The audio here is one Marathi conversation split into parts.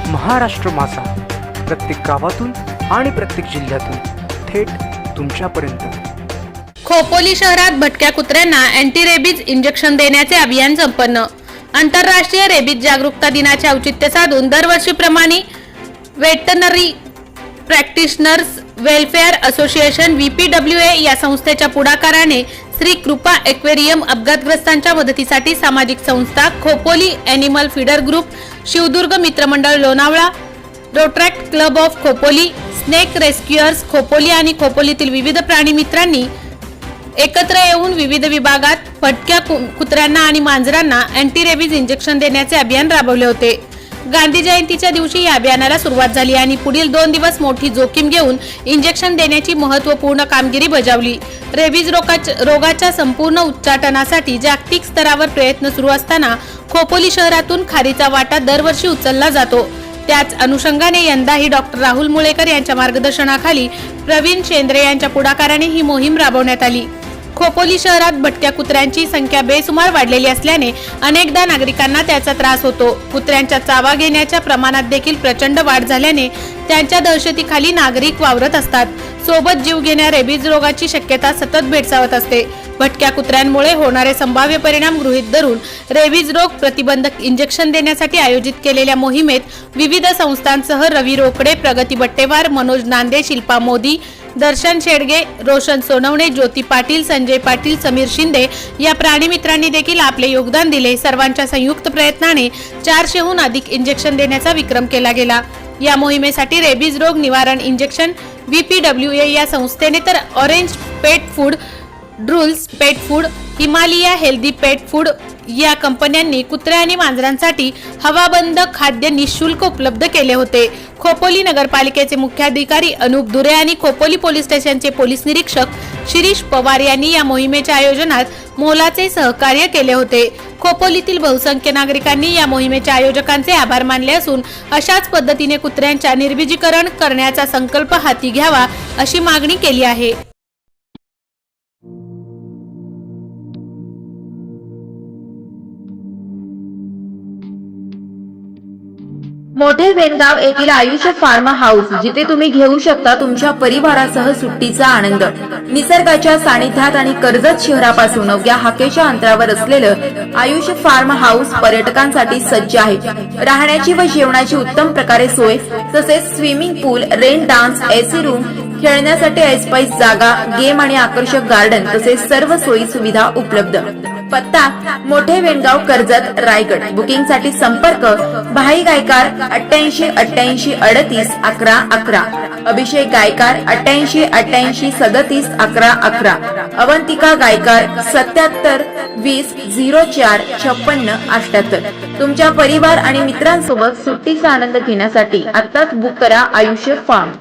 महाराष्ट्र माझा, प्रत्येक गावातून आणि प्रत्येक जिल्ह्यातून थेट तुमच्यापर्यंत। खोपोली शहरात भटक्या कुत्र्यांना अँटी रेबीज इंजेक्शन देण्याचे अभियान संपन्न। आंतरराष्ट्रीय रेबीज जागरूकता दिनाचे औचित्य साधून दरवर्षीप्रमाणे veterinary practitioners welfare association VPWA या संस्थेच्या पुढाकाराने श्री कृपा एक्वेरियम अपघातग्रस्तांच्या मदतीसाठी सामाजिक संस्था Khopoli animal feeder group, Shivdurg मित्रमंडळ Lonavala, rotaract club of Khopoli, snake rescuers Khopoli आणि खोपोलीतील विविध प्राणी मित्रांनी एकत्र येऊन विविध विभागात भटक्या कुत्र्यांना आणि मांजरांना अँटी रेबीज इंजेक्शन देण्याचे अभियान राबवले होते। गांधी जयंतीच्या दिवशी या अभियानाला सुरुवात झाली आणि पुढील 2 दिवस मोठी जोखीम घेऊन इंजेक्शन देण्याची महत्त्वपूर्ण कामगिरी बजावली। रेबीज रोगाच्या संपूर्ण उच्चाटनासाठी जागतिक स्तरावर प्रयत्न सुरू असताना खोपोली शहरातून खारीचा वाटा दरवर्षी उचलला जातो। त्याच अनुषंगाने यंदाही डॉक्टर राहुल मुळेकर यांच्या मार्गदर्शनाखाली प्रवीण शेंद्रे यांच्या पुढाकाराने ही मोहीम राबवण्यात आली। खोपोली शहरात भटक्या कुत्र्यांची संख्या बेसुमार वाढलेली असल्याने अनेकदा नागरिकांना त्याचा त्रास होतो। कुत्र्यांच्या चावा घेण्याच्या प्रमाणात देखील प्रचंड वाढ झाल्याने त्यांच्या दहशतीखाली नागरिक वावरत असतात। सोबत जीव घेण्या रेबीज रोगाची शक्यता सतत भेडसावत असते। भटक्या कुत्र्यांमुळे होणारे संभाव्य परिणाम गृहीत धरून रेबीज रोग प्रतिबंधक इंजेक्शन देण्यासाठी आयोजित केलेल्या मोहिमेत विविध संस्थांसह रवी रोकडे, प्रगती बट्टेवार, मनोज नांदे, शिल्पा मोदी, दर्शन शेडगे, रोशन सोनवणे, ज्योती पाटील, संजय पाटील, समीर शिंदे या प्राणी मित्रांनी देखील आपले योगदान दिले। सर्वांच्या संयुक्त प्रयत्नाने 400हून अधिक इंजेक्शन देण्याचा विक्रम केला गेला। या मोहिमेसाठी रेबीज रोग निवारण इंजेक्शन VPWA या संस्थेने तर orange pet food, Drools pet food, Himalaya healthy pet food या कंपन्यांनी कुत्र्या आणि मांजरांसाठी हवाबंद खाद्य निःशुल्क उपलब्ध केले होते। खोपोली नगरपालिकेचे मुख्याधिकारी अनूप दुरे आणि खोपोली पोलीस स्टेशनचे पोलीस निरीक्षक शिरीष पवार यांनी या मोहिमेच्या आयोजनात मोलाचे सहकार्य केले होते। खोपोलीतील बहुसंख्य नागरिकांनी या मोहिमेच्या आयोजकांचे आभार मानले असून अशाच पद्धतीने कुत्र्यांच्या निर्बीजीकरण करण्याचा संकल्प हाती घ्यावा अशी मागणी केली आहे। मोठे वेणगाव येथील आयुष फार्म हाऊस, जिथे तुम्ही घेऊ शकता तुमच्या परिवारासह सुट्टीचा आनंद। निसर्गाच्या सानिध्यात आणि कर्जत शहरापासून अवघ्या हाकेच्या अंतरावर असलेलं आयुष फार्म हाऊस पर्यटकांसाठी सज्ज आहे। राहण्याची व जेवणाची उत्तम प्रकारे सोय, तसेच स्विमिंग पूल, रेन डान्स, AC रूम, खेळण्यासाठी ऐसपैस जागा, गेम आणि आकर्षक गार्डन तसेच सर्व सोयी सुविधा उपलब्ध। पत्ता मोठे वेणगाव, कर्जत, रायगड। बुकिंग साठी संपर्क भाई गायकार 88 88 38 11 11, अभिषेक गायकार 88 88 37 11 11, अवंतिका गायकार 77 20 04 56 78। तुमच्या परिवार आणि मित्रांसोबत सुट्टीचा आनंद घेण्यासाठी आत्ताच बुक करा आयुष्य फार्म।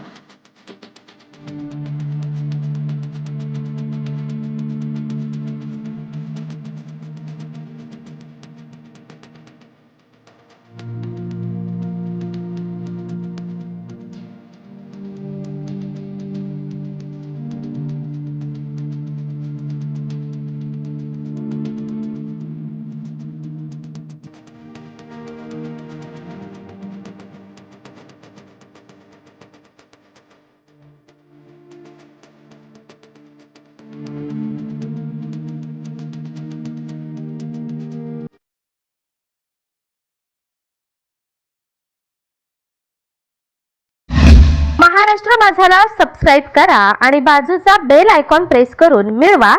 महाराष्ट्र माझाला सबस्क्राइब करा आणि बाजूचा बेल आयकॉन प्रेस करून मिळवा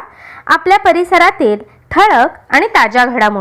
आपल्या परिसरातील ठळक आणि ताज्या घडामोडी।